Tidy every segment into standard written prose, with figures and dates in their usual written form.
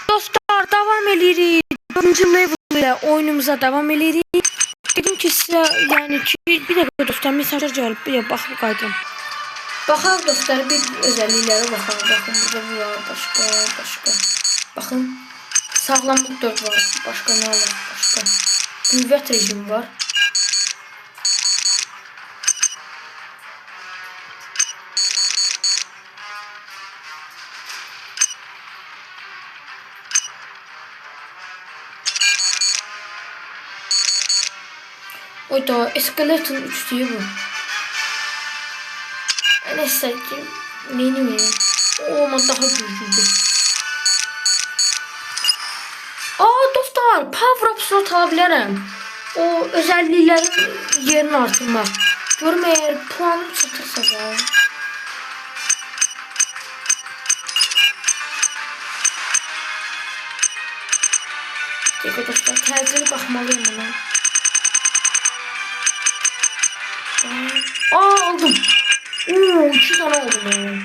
Dostlar, devam edirik. 4-cü level ilə oyunumuza devam edirik. Dedim ki sizə, yəni ki, bir dəqiqə dostlar, mesajlar gəlib. Bir dəqiqə baxıb qayıdım. Baxaq dostlar, bir özelliklərə baxaq. Baxın, burada bu var, başqa. Baxın, sağlamlıq 4 var. Başqa nə var? Başqa. Qüvvət rejimi var. Oyda, Skeleton 3 diye bu. Neyse ki, neyini mi? O ama daha güçlüydü. Dostlar, power up slot alabilirim. O özelliklerin yerini artırmak. Görüm eğer puanım çatırsa da. Dostlar, tezgahı bakmalıyım buna. Aldım. 2 tane aldım.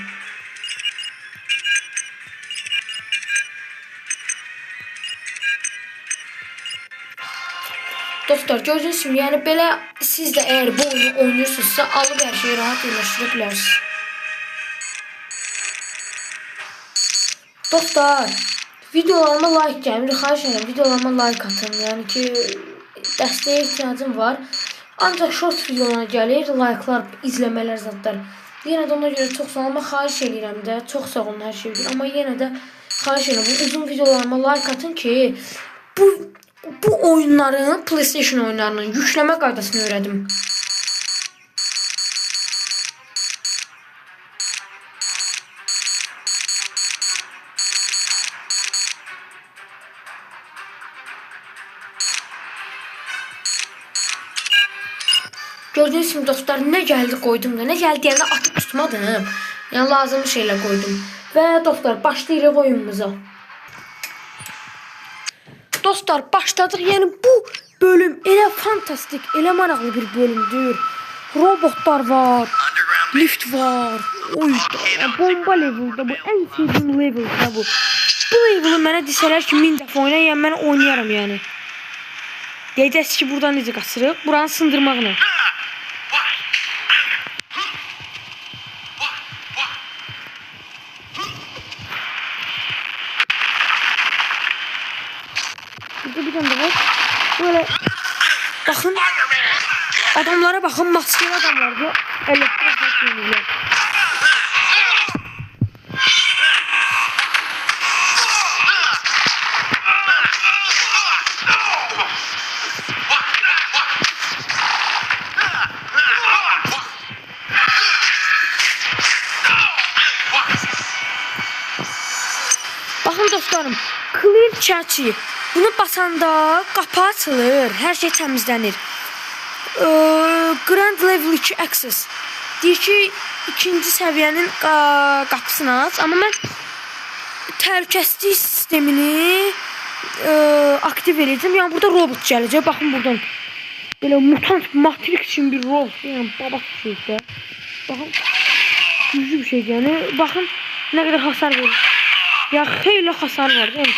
Dostlar, gördüğünüz gibi, yani belə siz de eğer bu oyunu oynuyorsunuzsa alıp her şeyi rahat yerleştirebilirsiniz. Dostlar, videolarıma like gelmir. Xahiş edirəm, videolarıma like atın. Yani ki, dəstəyə ihtiyacım var. Ancaq short videolarına gəlir, like'lar, izləmələr zadlar. Yenə də ona görə çox sağ olun. Xahiş edirəm də, çox sağ olun hər şey. Amma yenə də xahiş edirəm, bu uzun videolarıma like atın ki, bu oyunların, PlayStation oyunlarının yükləmə qaydasını öyrədim. Gördüğünüz gibi dostlar, ne geldi koydum da, ne geldi yani atıp tutmadım. Yani lazım şeyler koydum. Ve dostlar, başlayırıq oyunumuza. Dostlar, başladık. Yani bu bölüm elə fantastik, elə maraqlı bir bölümdür. Robotlar var, lift var. Oy, bomba level'da bu, en sevdiğim level'da bu. Bu level'ı mənə desələr ki 1000 dəfə oyna, yəni mən oynayaram yani. Deyəcəksiniz ki, buradan necə qaçırıq? Buranı sındırmaqla. Bir tane de var. Böyle bakın, adamlara bakın, maskeli adamlar bu. Elektrik yanıyor. Bakın dostlarım, clear chat'i. Bunu basanda qapı açılır, hər şey təmizlənir. Grand Level 2 Access. Deyir ki, 2-ci səviyyənin qapısını aç. Amma mən təhlükəsizlik sistemini aktiv edəcəm. Yəni burada robot gələcək. Baxın buradan. Belə mutant Matrix üçün bir robot. Yəni babak bir şeydir. Baxın. Güclü bir şey yəni. Baxın nə qədər hasar verir. Ya xeyli hasar var. Yəni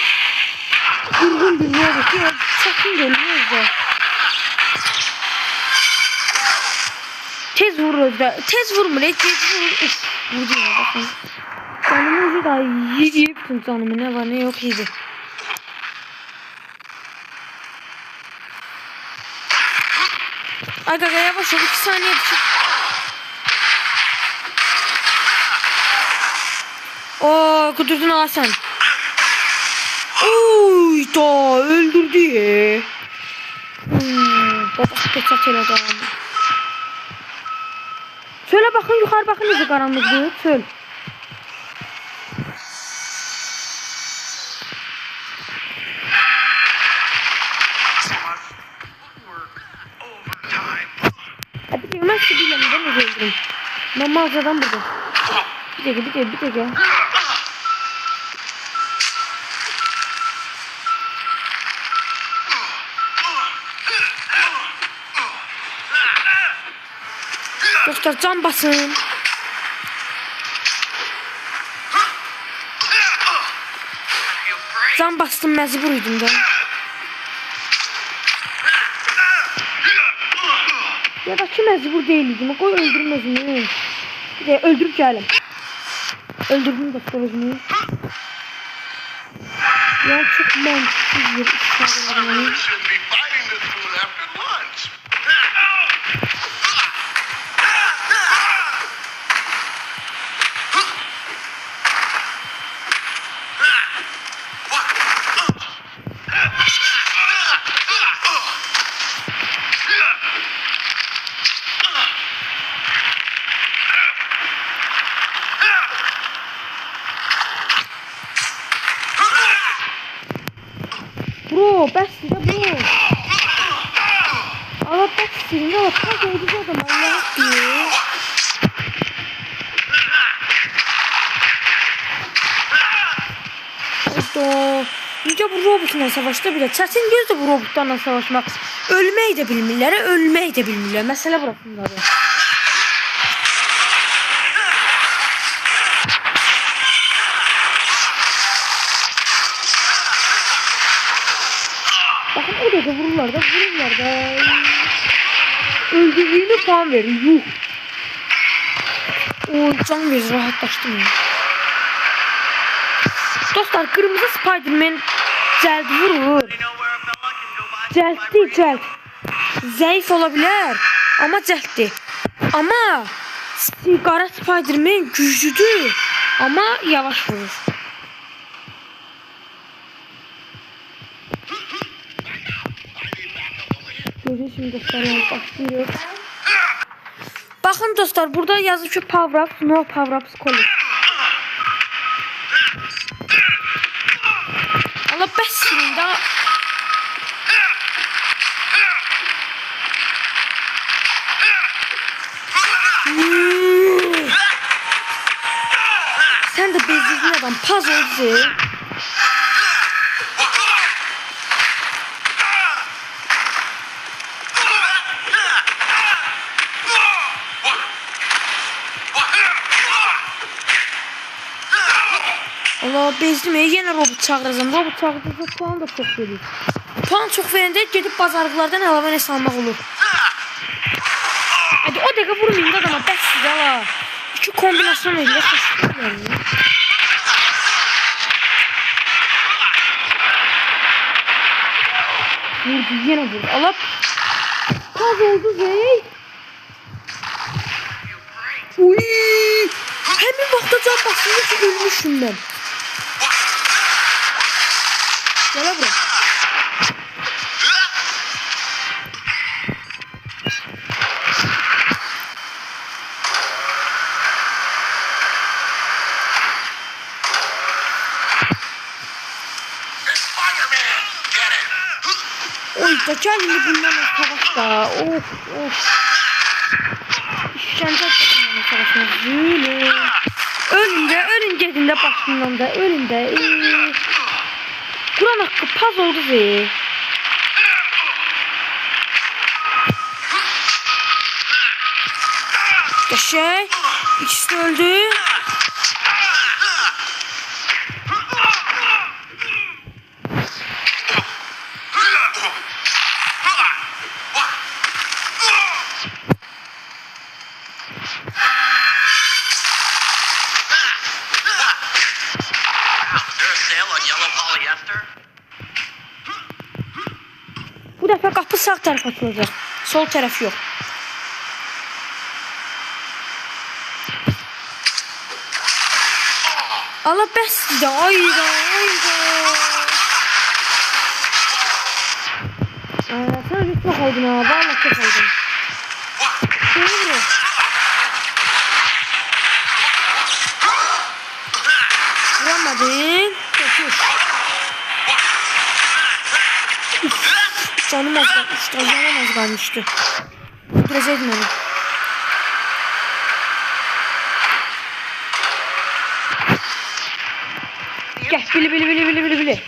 durgun bir robot. Ya çətin gəlmir də. Tez vurur da. Tez vurmur. Tez vurur. Vurdu ya bakın. Canımı ucu da yedi bütün canımı. Ne var ne yok yedi. Aga yavaş ol. 2 saniye bir şey. Oo, kudurdun ha sen. Oy da öldürdü ya. Babası peçat elə adam. Şöyle bakın, yukarı bakın, nece karanlıklı. Çöl. Hadi ben size bilemeden nece öldürüm. Ben mağazadan burada. Bir dakika. Dostlar can basın. Can bastım, məcbur idim də. Ya da ki məcbur deyildim. Qoy öldürüm özünü. Öldürüb gəlim. Öldürdüm dostlar özünü. Yani çok mantıksız bir iş. Bro, bəsdir də bro. Allah bəsdir, nə var? Tam öldürdü adam, Allah diyor. Necə bu robotla savaşda bile çətin gözdə bu robotlarla savaşmaq. Ölmək də bilmirlər, ölmək də bilmirlər. Məsələ burasındadır. Bakın o da vururlar da. Öldürdüğünü puan verir. Yuh. O can verir, rahatlaşdım ya. Dostlar, kırmızı Spiderman cəld vurur. Cəld. Zəif olabilir ama cəlddir. Ama qara Spiderman güclüdür ama yavaş vurur. Görün şimdi dostlar, başlıyor. Bakın dostlar, burada yazıyor ki power ups, no power ups college. Allah bəssin də. Sen de bezdiğin adam paz oldu. Allah bezdim, yine robot çağıracağım. Robot çağıracağım, puan da çok verir. Puan çok verende gedib bazarlıqlardan əlavə nə salmaq olur. Hadi o dəqiqə vurmayın da adama, bəsdir ala. İki kombinasyon edir, xoşluq verir. Vurdu, yine vurdu. Allah paz oldu zey. Uy! Həmin vaxtda can basınca ki ölmüşüm ben. Gel buraya. Oy da kendini bundan savaş da. Of. İşkence bundan savaşmak. Zülü. Ölün gedində başından da. Ölün də. Kur'an hakkı paz oldu be. Geçey. İkisi de öldü. Bu defa kapı sağ tarafa açılacak. Sol taraf yok. Allah bəsdir də, ayda. Sana bir çok oldun ha, vallahi çok oldun. Şöyle vurur. Vuramadın. Canım az kalmıştı, canım az kalmıştı. Öldüreceydin onu. Gel, bili.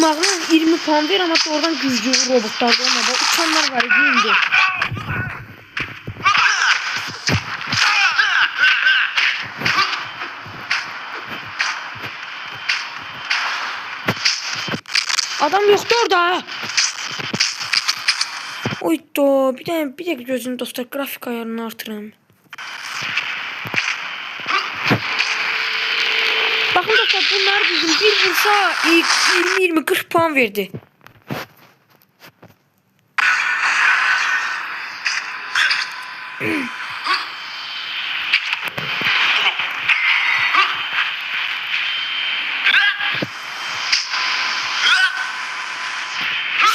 vurmağına 20 puan ver, ama oradan güclü robotlar olmadı. Uçanlar var indi. Adam yoktu orada. Oydu. Bir dakika gözünü dostlar, grafik ayarını artırın. Bakın dostlar, bunlar bizim bir vursa 20-40 puan verdi.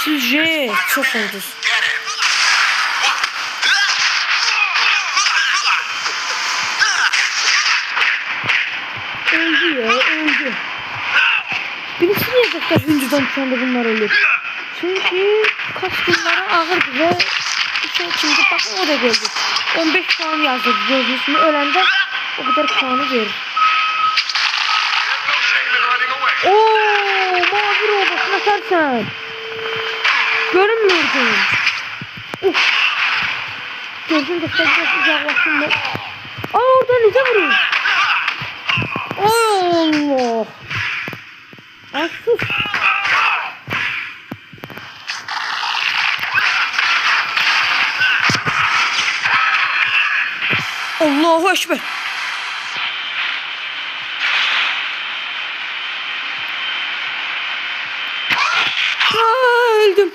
Sizce çok oldu. Öldü. Birisi niye doktor hüncüden şu anda bunlar ölür? Çünkü kaskınları ağırdı ve şimdi bakın o da geldi. 15 puan yazdı gözlüsünü, ölende o kadar puanı verir. Ooo, mavi robot atarsan. Görünmüyordun. Gözün doktor biraz uzaklaşsın mı? Orada nece vurur? Allah. Sus. Allahu Ekber. Öldüm.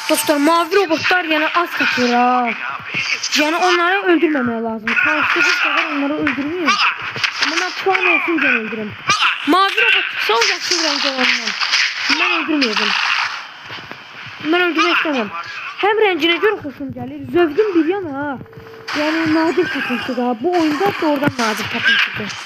Dostlar, mavi robotlar yani az kaçıyor ha. Yani onları öldürmemeye lazım. Karşıdaki kadar onları öldürmüyor. Ama ben puan olsun diye öldürürüm. Mavi robot çıksa olacaksın renk olanından. Ben öldürmeyeceğim. Ben öldürmek istemem. Hem rencine göre hoşum gelir. Zövgün bir yana ha. Yani nadir takıntı da. Bu oyunda doğrudan nadir takıntı.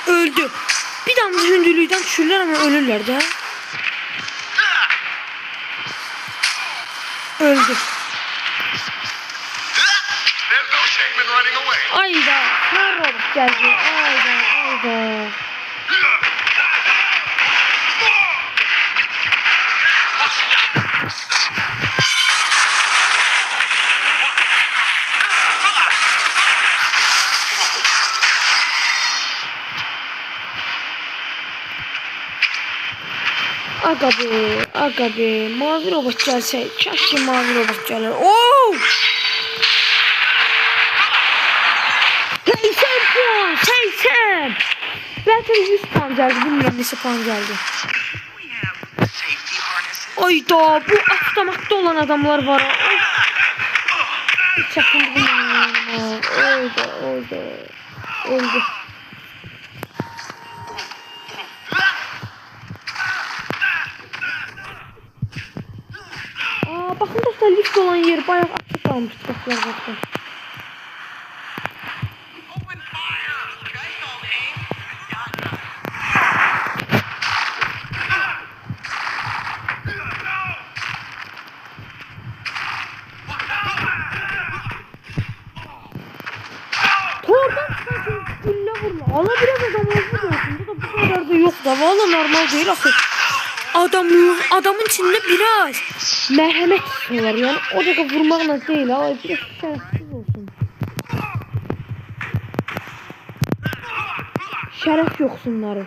Öldü. Bir damla hündürlüğüden düşürürler ama ölürler de. Öldü. Ayda. Ne robot geldi. Ayda. Aga be, mavi robot gelse, keşke mavi robot gelir. Oo! 80 puan, 80! Belki 100 puan geldi, bilmiyorum nesi puan geldi. Ayda, bu avtomatta olan adamlar var. Çakın öldü. Bakın dostlar, lift olan yer bayağı açık kalmış. Bakın. Tordan çıkarsın, gülle vurma. Ala biraz adam öldürüyorsun. Bu kadar da yok da. Valla normal değil akıl. Adamın içinde biraz merhamet var yani, o da vurmakla değil ha, biraz şerefsiz olsun. Şeref yoksunları.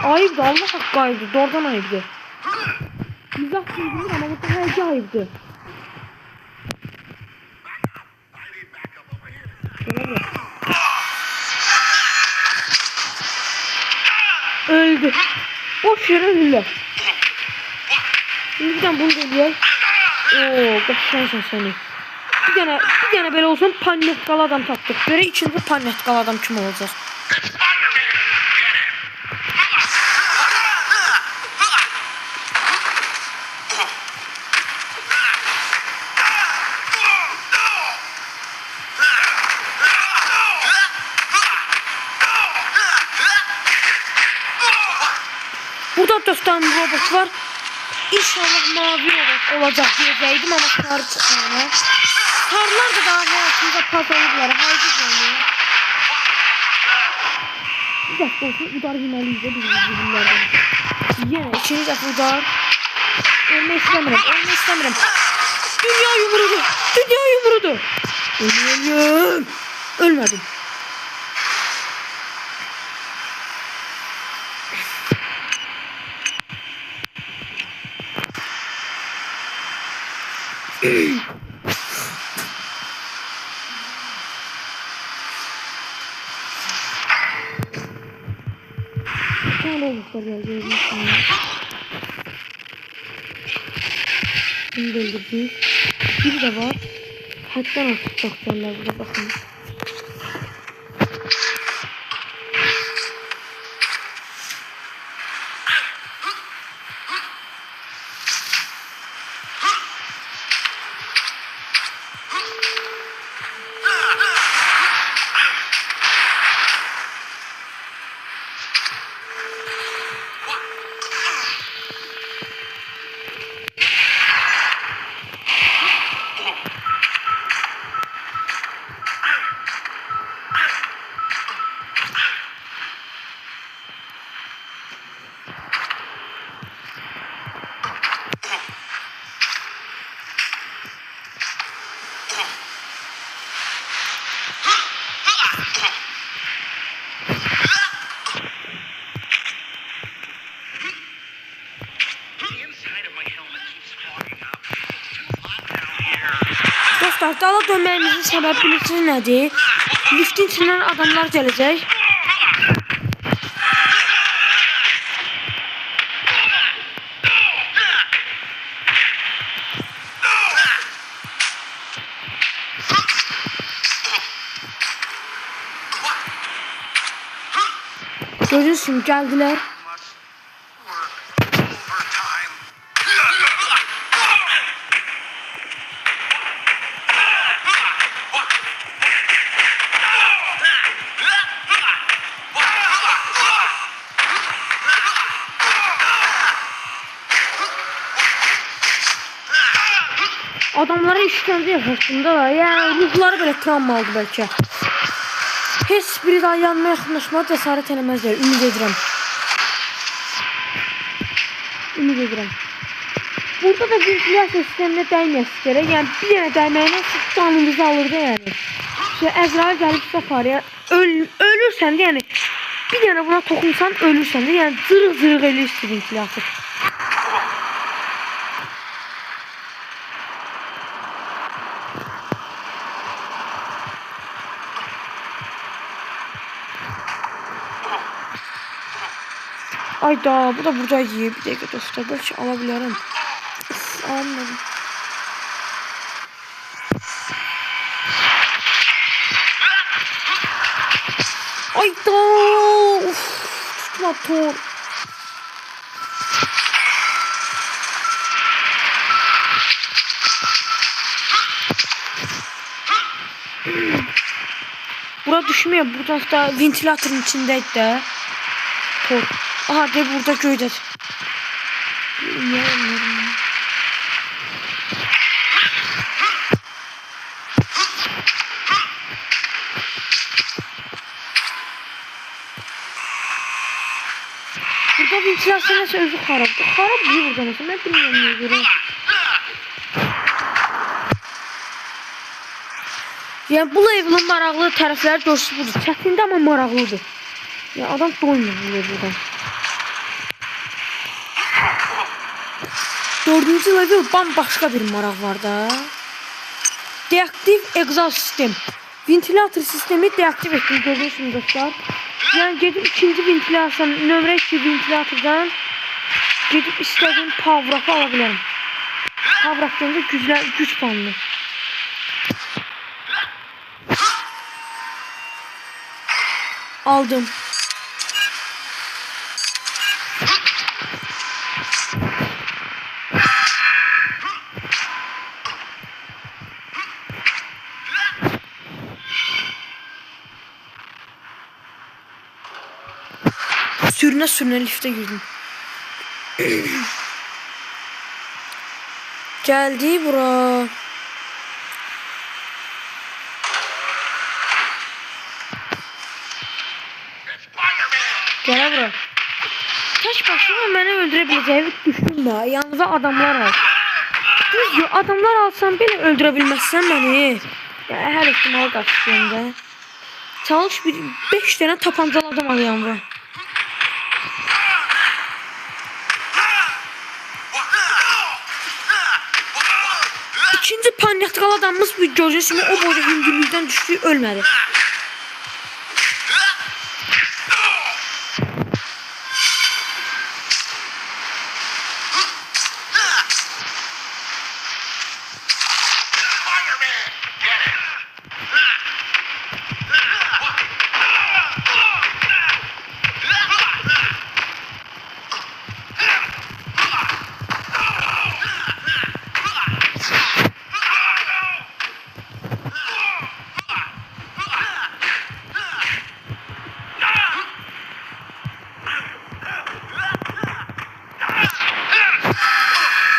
Ayıbdı, Allah hakkı ayıbdı, doğrudan ayıbdı. Mizah çizgilir ama bu da her ayıbdı. Öldü. Boş yere ölürler. Şimdiden bunu geliyor. Oo, qəşəngsən səni. Bir dənə belə olsun, panetkalı adam tapdıq. Görə ikinci panetkalı adam kim olacaq? Burada 4 tane robot var. İnşallah mavi robot olacaq diyəcəkdim, amma sarı çıxmıyor. Sarılar da daha həyatında pazarlıqları, haydi canım. Bir dəfə olsun, udar yeməliyik də bizim. Yenə ikinci dəfə udar. Ölmək istəmirəm. Dünya yumrudur. Ölməyəm. Ölmədim. Sen olmuşlar ya görmüşsün. Bunu da öldürdük. Bir de var. Hatta artık çok canlar burada bakın. Dostlar, dala dönməyimizin səbəbi bilirsiniz nədir? Liftin içindən adamlar gələcək. Görürsün, gəldilər. Adamlara işkəncə yapasında da, yəni ruhları belə travma aldı bəlkə. Heç biri daha yanına yaxınlaşmağa cəsarət eləməzlər, ümid edirəm. Burada da ventilyasiya sisteminə dəyməyəsiz gərək, yəni bir dənə dəyməyinə siz canınızı alırdı yəni. Əzrail gəlib sizə aparır, ölürsən də yəni bir dənə buna toxunsan ölürsən də, yəni zırıq eləyirsin ventilyasiya. Ayda, bu da burada yiyib. Bir dəqiqə dostlar, bəlkə ala bilərəm. Almadım. Ayda, tutma tor. Bura düşmüyor, buradan da ventilatorun içindeydi də. Tor. Aha, de burada göydə. Burada ventilasyon nəsə özü xarabdır. Xarab deyil burada nəsə, mən bilmirəm niyə görə. Yəni bu levelin maraqlı tərəfləri görsün budur. Çətində amma maraqlıdır. Yəni adam doymur bu leveldən. 4-cü level bambaşqa bir maraq var da. Deaktiv egzoz sistem. Ventilator sistemi deaktiv etdim, görürsünüz dostlar. Yəni gedib ikinci ventilasyon, nömrə 2 ventilatordan gedib istədiyim power-up'ı ala bilərəm. Power up deyəndə güc puanı. Aldım. Sürüne lifte girdim. Geldi bura. Gel bura. Tek başına beni öldürebileceğini düşünme. Yanınıza adamlar al. Düzdür, adamlar alsan bile öldürebilmezsen beni. Ya, her ihtimal karşısında. Çalış 5 tane tapancalı adam al yanına. İkinci panyatkal adamımız bir gördüğünüz gibi o boyda hündürlükten düştü, ölmedi.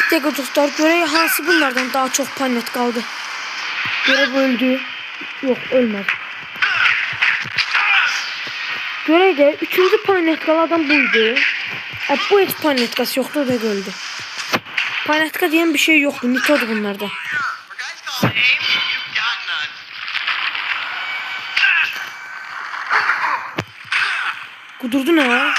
Dəqiqə dostlar, görək hansı bunlardan daha çox panet qaldı. Görək öldü. Yox, ölmədi. Görək də 3-cü panetka adam buydu. Bu heç panetkası yoxdur, o da öldü. Panetka deyən bir şey yoxdur, mitodur bunlarda. Kudurdu ne?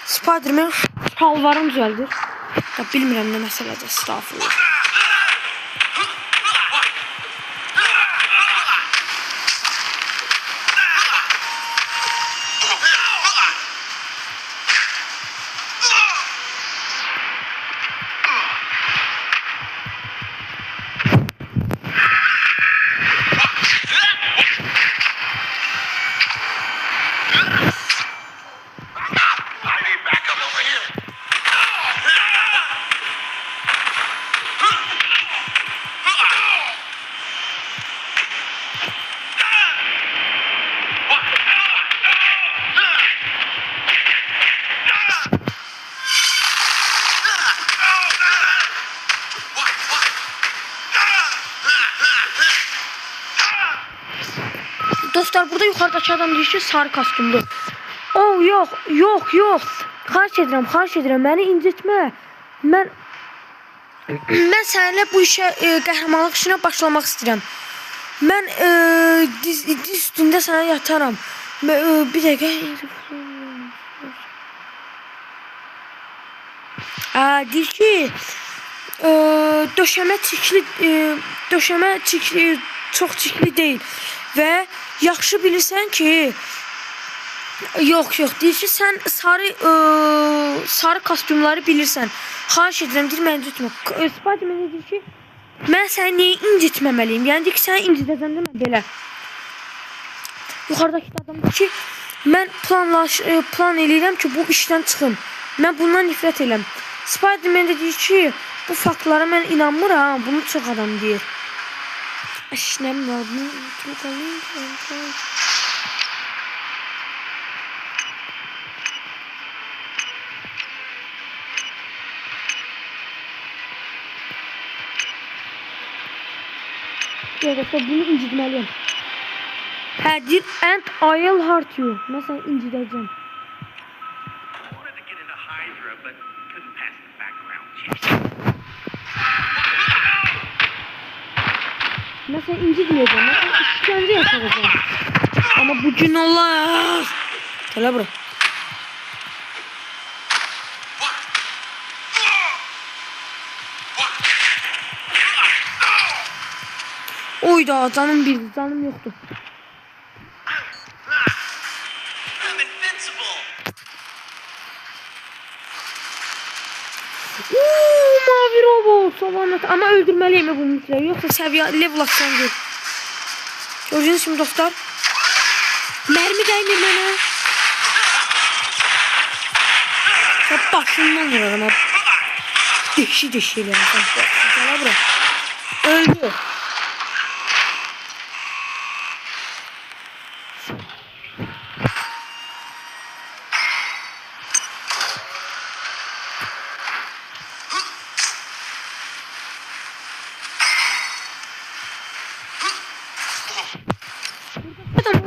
Spiderman şalvarım düzəldir. Ya bilmirəm nə məsələdir, estağfurullah. Dostlar, burada yukarıdaki adam deyir ki, sarı kostyumlu. Oh, yox. Xahiş edirəm, məni incitmə. Mən səninlə bu işə qəhrəmanlıq işinə başlamaq istəyirəm. Mən diz üstündə sənə yataram. Bir dəqiqə. Deyir ki, döşəmə çikli, çox çikli deyil. Və yaxşı bilirsən ki, yox, deyir ki, sən sarı kostyumları bilirsən. Xahiş edirəm, deyir, məni incitmə. Spiderman deyir ki, mən səni niyə incitməməliyim? Yəni deyir ki, səni incitəcəm demə belə. Yuxarıdakı adam deyir ki, mən plan eləyirəm ki, bu işdən çıxım. Mən bundan nifrət eləm. Spiderman deyir ki, bu faktlara mən inanmıram, bunu çox adam deyir. Aşinem var mı? Evet, bunu incitmeliyim. Deyir, and I'll hurt you. Mesela incideceğim. Mesela inci diyeceğim. Mesela işkence yapacağım. Ama bu gün olmaz. Gel buraya. Oyda canım bir, canım yoktu. Mavi robot savanat ama öldürmeliyim bu mitleri yoksa seviye level atsandır. Gördünüz şimdi dostlar. Mermi değmir bana. Ya başından vurarım abi. Deşi yani. Gel buraya. Öldü.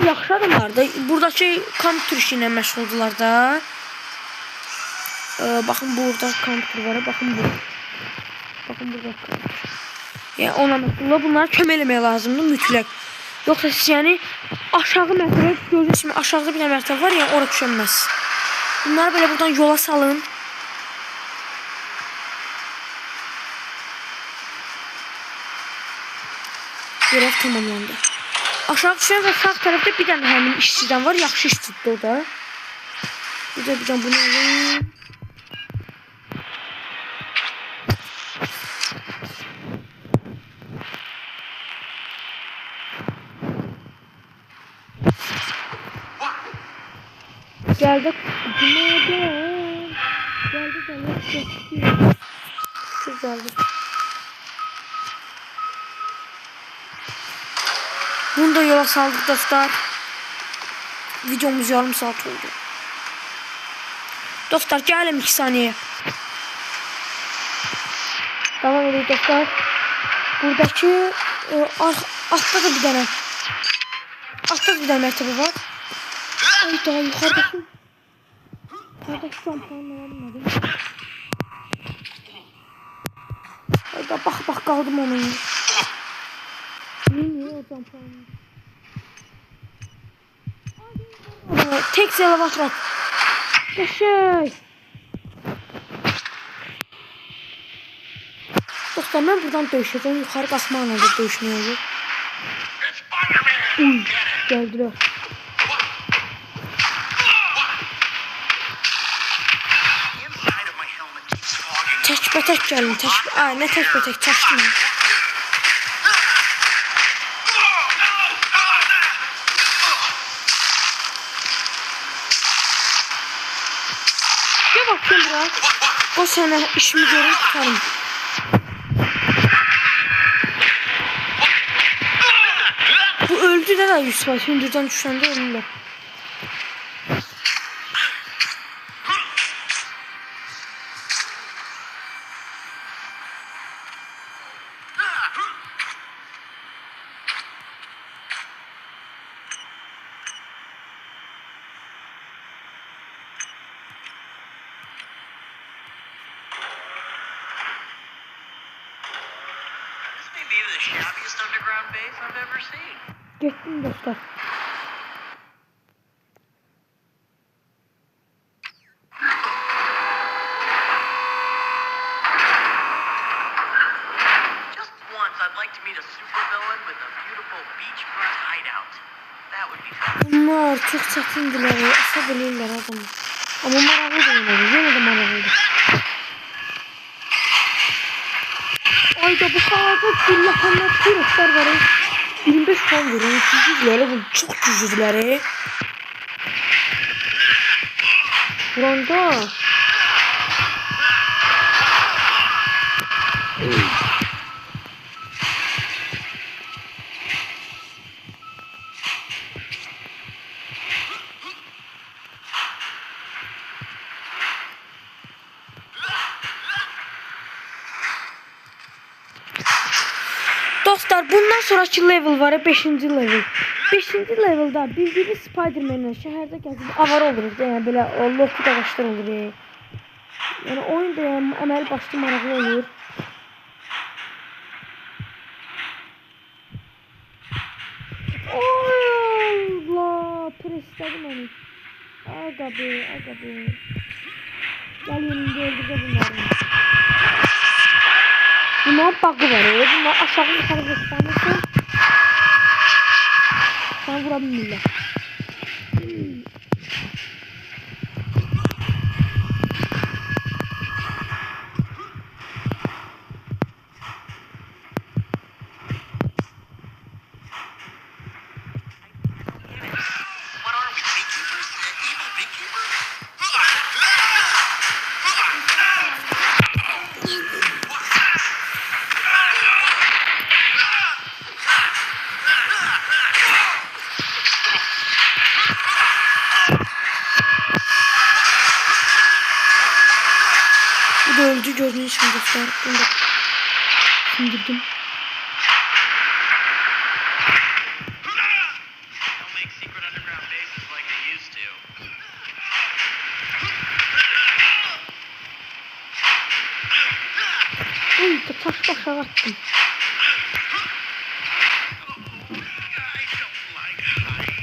Yaxşı adamlardı. Buradakı kamp turşu ilə məşğuldular da. Bakın burada kamp tur var. Bakın burada. Bakın burada. Yəni ona məşğullar. Bunlara kömək eləmək lazımdır mütləq. Yoxsa siz yəni aşağı mərtəbə gördüyünüz kimi aşağıda bir mərtəbə var, yəni ora düşənməz. Bunları belə buradan yola salın. Görev tamamlandı. Aşağı düşən və sağ tərəfdə bir dənə həmin işçidən var. Yaxşı iş tutdu o da. Bir dənə bunu alayım. Geldik. Geldik. Bunu da yola saldık dostlar. Videomuz yarım saat oldu. Dostlar gelin 2 saniye. Devam edelim dostlar. Buradaki altta da bir tane. Altta da bir tane mertebe var. Ay daha yukarıdaki. Yukarıdaki şampuanla almadım. Ay da bak kaldım onu. Niye o şampuanı? Tek selavat var. Yaşay. Dostlar ben buradan dövüşeceğim. Yukarı basmağına da dövüşmeye olur. Geldiler. Tek gelin. Ne tek çaştım. Gel bakayım buraya. O sana işimi görür tutarım. Bu öldü de Yusuf. Hündürden düşende ölüler. The shabbiest underground base I've ever seen. Gittim dostlar. Just once I'd like to meet a supervillain with a beautiful beachfront hideout. That would be fun. Bunlar çok çətindirlər, asa bilirlər adamı. Amma maraqlı da yenə də maraqlıdır. Ayda bu sağda bir yakanlar pirotlar var. 25 puan verin. Cüzükləri bu çok cüzükləri. Buranda. Dostlar bundan sonraki level var ya 5. level. 5. level'da bildiğiniz Spider-Man'le şehirde gezip avara oluruz. Yani böyle loku da başlar olur ya. Yani oyunda yani əməli başlı maraqlı olur. Allah presledim onu. Aga be. Gel yanımda öldüreceğim bunları. Bunlar bug'ı var ya. Bunlar aşağı yukarı göstermesi. bilmirlər. What are we, beekeepers? Evil beekeepers? Bu da öldü gördüğünüz için dostlar. Bunu da sindirdim. Don't make secret underground bases like they used to. Uy, taş aşağı attım. I don't like heights.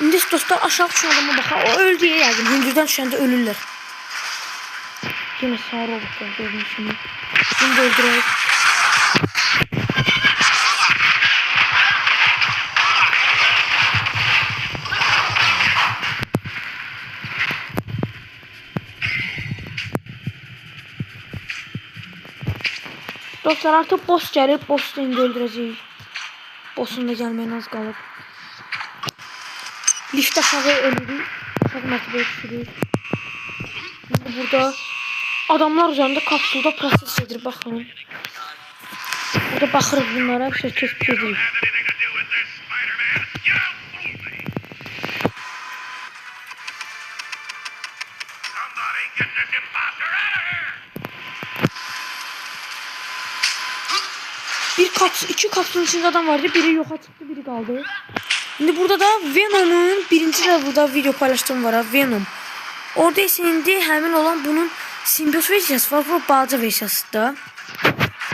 İndi dostlar aşağı düşən adama baxar. O öldü yəqin. Hündürdən düşəndə ölürlər. Yine sağ robotlar gördüğünüz kimi. Bunu da öldürək. Dostlar artık boss gəlir. Boss'u indi öldürəcəyik. Boss'un da gəlməyin az qalıb. Lift aşağı ölürük. Aşağı mərtəbəyə düşürük. Burada adamlar üzerinde kapsulda proses edir. Baxın. Burada baxırıq bunlara. Bir şey tespit edirik. İki kapsulun içinde adam vardı. Biri yoxa çıktı, biri kaldı. Şimdi burada da Venom'un birinci level'da video paylaştığım var ha. Venom. Orada ise indi həmin olan bunun simbiyoz versiyası var. Bu balaca versiyası da.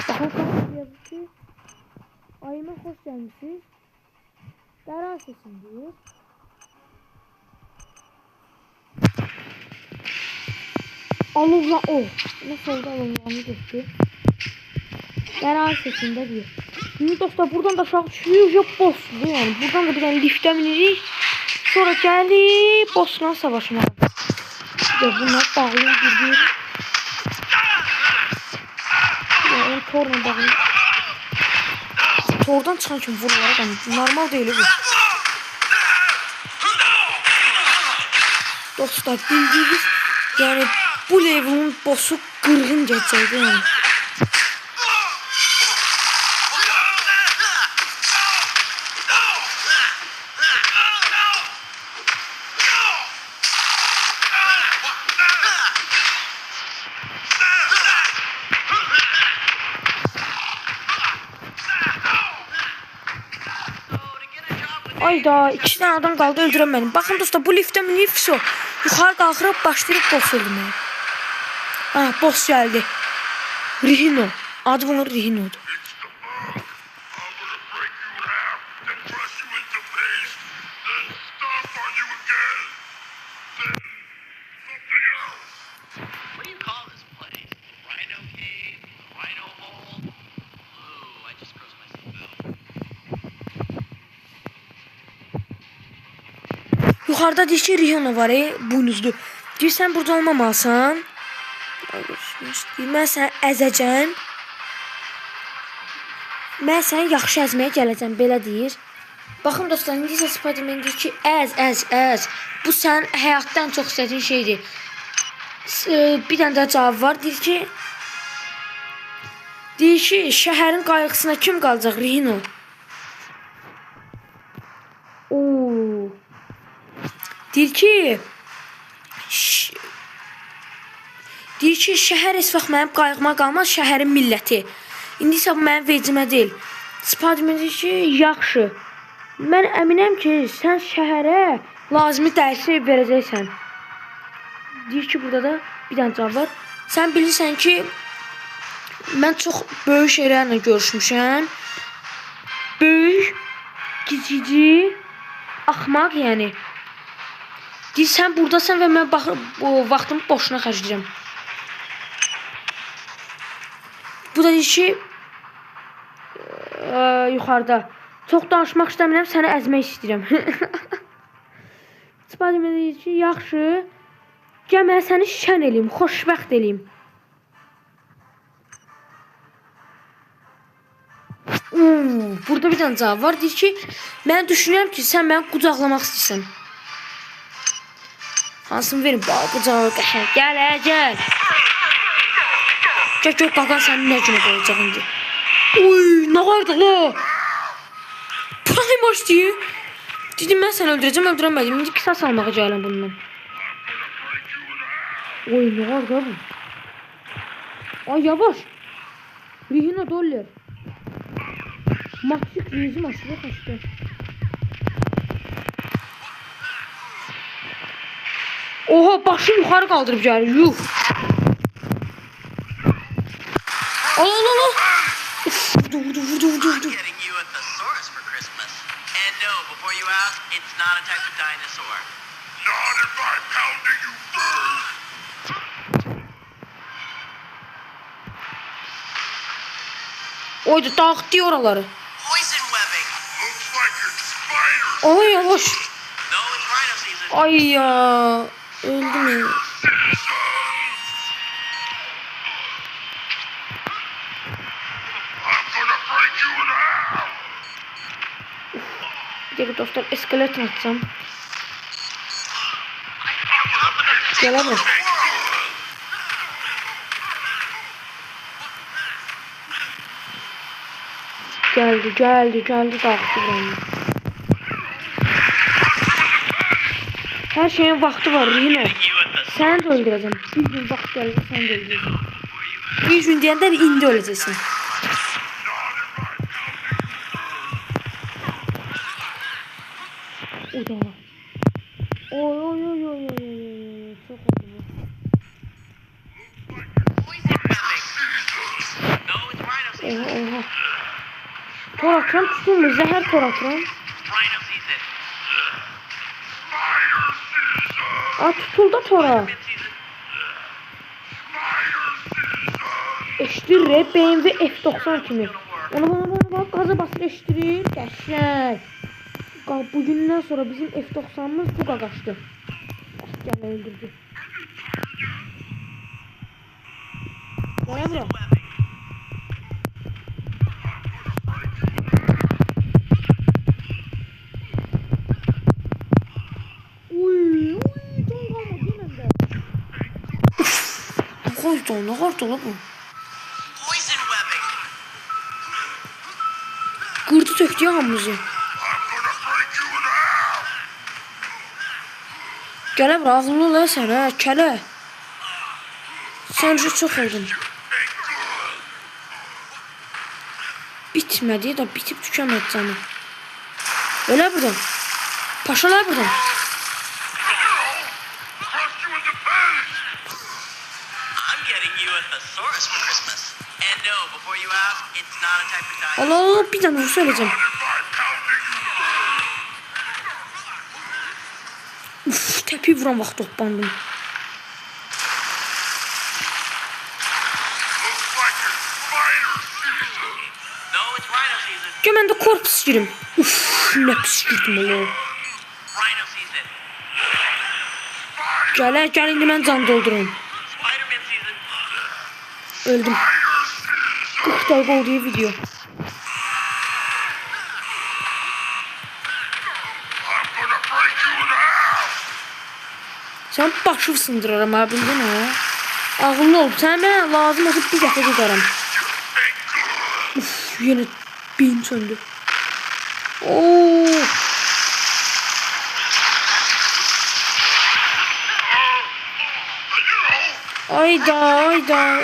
Baxın kapsül yazır ki ayıma xoş gəlmişsiniz. Qərar seçin deyir. Alovla o. Nasıl oldu alovlarını götürdü. Qərar seçin də deyir. Şimdi dostlar buradan da aşağı düşürük. Yok boss'du yani. Buradan da bir tane lift'e binirik. Sonra gəlib boss'la savaşmağa. Bunlar bağlı bir. Yani torla bağlı. Tordan çıxan kimi vururlar adam. Normal değil bu. Dostlar bildiğiniz yani bu level'ın boss'u qırğın geçəcəkdi yani. Ayda 2 tane adam kaldı öldüremedim. Bakın dostlar bu lifte mi lift o. Yukarı kalkırıp başlayıp boss öldürmeye. Ha boss geldi. Rhino. Adı bunun Rhino'du. What do you call this place? Rhino cave? Rhino hole? Ooh, I just grossed myself out. Yukarıda dişi Rhino var buynuzlu. Deyir sen burada olmamalısan. Mən səni əzəcəm. Mən səni yaxşı əzməyə gələcəm, belə deyir. Baxın dostlar, indi isə Spiderman deyir ki, əz. Bu sənin həyatdan çox istədiyin şeydir. Bir dənə də cavab var. Deyir ki, şəhərin qayğısına kim qalacaq? Rhino. Deyir ki, şəhər heç vaxt mənim qayğıma qalmaz, şəhərin milləti. İndi isə bu mənim vecimə deyil. Spiderman deyir ki, yaxşı. Mən əminəm ki, sən şəhərə lazımi dərslik verəcəksən. Deyir ki, burada da bir dənə cavab var. Sən bilirsən ki, mən çox böyük şeylərlə görüşmüşəm. Böyük gizici, axmaq yəni. Deyir, sən buradasan və mən vaxtımı boşuna xərcləyirəm. Bu da deyir ki, yuxarıda. Çox danışmaq istəmirəm, səni əzmək istəyirəm. Spiderman deyir ki, yaxşı, gəl mən səni şən eləyim, xoşbəxt eləyim. Burada bir dənə cavab var. Deyir ki, mən düşünürəm ki, sən məni qucaqlamaq istəyirsən. Hansını verin, bu cavabı qəşəng. Gəl, gəl. Gəl, qaqan sənin nə günə qoyacaq indi. Uy, nə vardı la? Prime deyir. Dedim, mən səni öldürəcəm, öldürəmədim. İndi qisas almağa gələm bundan. Oy, nə vardı bu? Ay, yavaş. Rihina dollar. Maçlık rezim aşırı kaçtı. Oha, başı yukarı kaldırıp gəlir. Yuh. Al. Vurdu. I'm getting you a thesaurus for Christmas. And no, before you ask, it's not a type of dinosaur. Not if I'm pounding you first. Oydu, dağıttı oraları. Poison webbing. Looks like it's spiders. Ay, yavaş. No, it's rhino season. Ay ya. Öldüm ya. I'm gonna break you in half. Bir dakika dostlar, eskelet atacağım. Gel abi. Geldi dağıttı buranı. Her şeyin vakti var yine. Seni de öldüreceğim. Bir gün vakti gelir, seni de öldüreceğim. Bir gün deyəndə indi öleceksin. O da var. Oy. Çok oldu bu. No, it's rhino season. Oha. Tor atıram, tutulmuyor. Zəhər tor atıram. Rhino season. Aa, tutuldu tora. Mid season. Eşdirir, BMW F90 kimi. Ona bak, gaza basır eşdirir. Qəşəng. Bugündən sonra bizim F90'mız bu qaqaşdı. Gəl, öldürdü. Bana bırak. Uy, can qalmadı yenəndə. Ne qardı la bu? Poison webbing. Qırdı tökdü ya hamımızı. I'm gonna break you in half. Gələ bura, ağıllı ol sən, hə, kələ. Sən çox oldun. Bitmədi da, bitib tükənmədi canım. Ölə buradan. Paşalar buradan. Crush you in the face. I'm getting you a thesaurus for Christmas. And no, before you ask, it's not a type of dinosaur. Allah, bir dənə söyleyeceğim. If I'm pounding you Uf, təpi vuran vaxt toplandım. looks like it's spider season. No, it's rhino season. Gəl mən də korpus girim. Uf, nə pis girdim ola. Rhino season. Gəl indi mən can doldurum. Spider-Man season. Öldüm. 40 dəqiqə oldu video. I'm gonna break you in half. Sən başı sındıraram ha, bildin ha? Ağıllı ol, sən mənə lazım olsa bir dəfə tutarım. Uf, yenə beyin söndü. Oo. Ayda,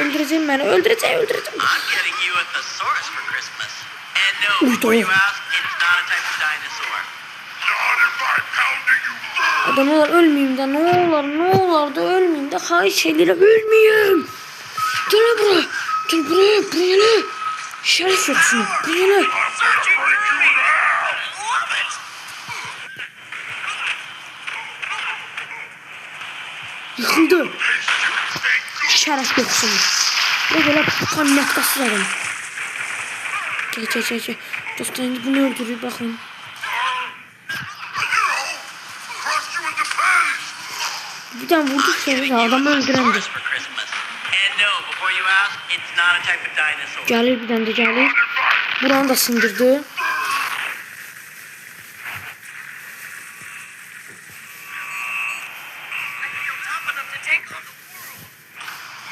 öldürəcək məni, öldürəcək. I'm getting you a thesaurus for Christmas. And no, Uy, before you doğru. ask, it's not a type of dinosaur. Not if I'm pounding you first. Adam olar ölməyim də, nə olar da ölməyim də, xahiş edirəm, ölməyim. Gəl bura, buraya. Şərif yoxsun, buraya. I'm gonna break you in half. Yıkıldı. Şərəf yoxsun. Ne böyle pannetkasız adam. Gel. Dostlar indi bunu öldürür bakın. Crushed you into pennies. Bir tane vurduk sonra adamı öldürendi. For Christmas. And no, before you ask, it's not a type of dinosaur. Gelir bir tane de gelir. Buranı da sındırdı.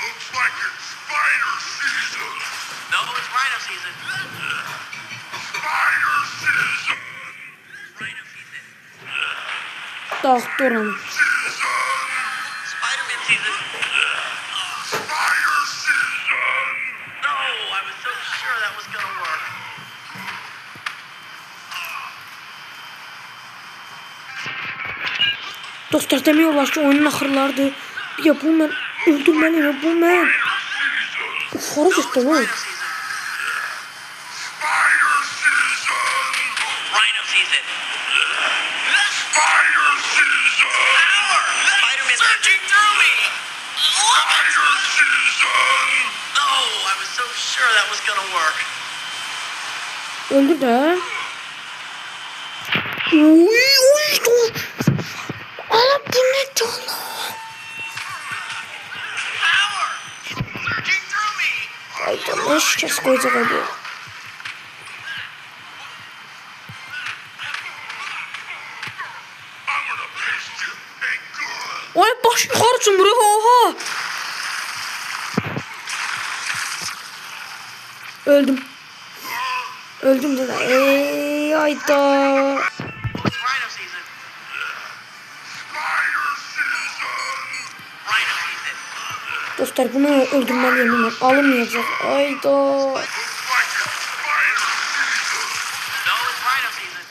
Looks like it's spider season. No, it's rhino season. Spider season. Rhino season. Dağıttı oranı. Spider-Man season. Spider season. No, I was so sure that was gonna work. Dostlar demiyorlar ki oyunun ahırlardı. Ya bu ben öldürmeliyim bu ben. Ufara gitti lan. Rhino season. Spider season. Rhino season. Spider season. Spider-Man searching through me. Spider season. No, I was so sure that was gonna work. Öldür de. Uy dur. Ala bu ne canım? Power. Surging through me. Ay da ne şikayet koyacak abi. I'm gonna paste you. Ain't good. Ay baş yukarı cumhuriyet oha. Öldüm dedi. Ayda. It's rhino season. Spider season. Rhino season. Dostlar bunu öldürmeliyim hemen. Alınmayacak. Ayda. Looks like it's spider season. No, it's rhino season.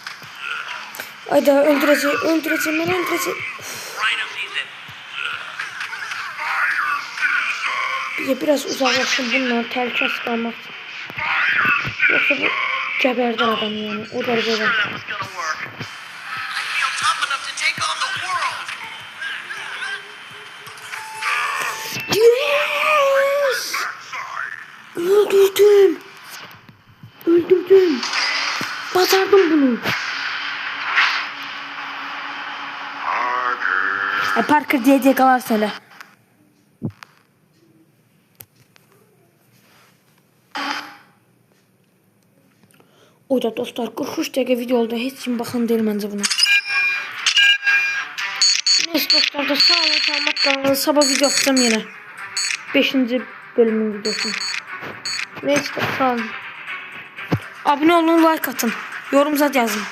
Ayda öldüreceğim ben öldüreceğim. Rhino season. Spider season. Ya biraz uzaklaşın bunlar tehlikeli kalmak. Yoksa bu geberdi adam yani. O derecede. Sure that was gonna work. I feel tough enough to take on the world. Yes! Backside. Öldürdüm. Başardım bunu. Parker. Parker diye kalar söyle. O da dostlar 43 dəqiqə video oldu. Heç kim baxan deyil məncə buna. Neyse dostlar da sağ olun, salamat qalın. Sabah video atacağım yine. 5. bölümün videosu. Neyse sağ olun. Abone olun, like atın. Yorum yazın.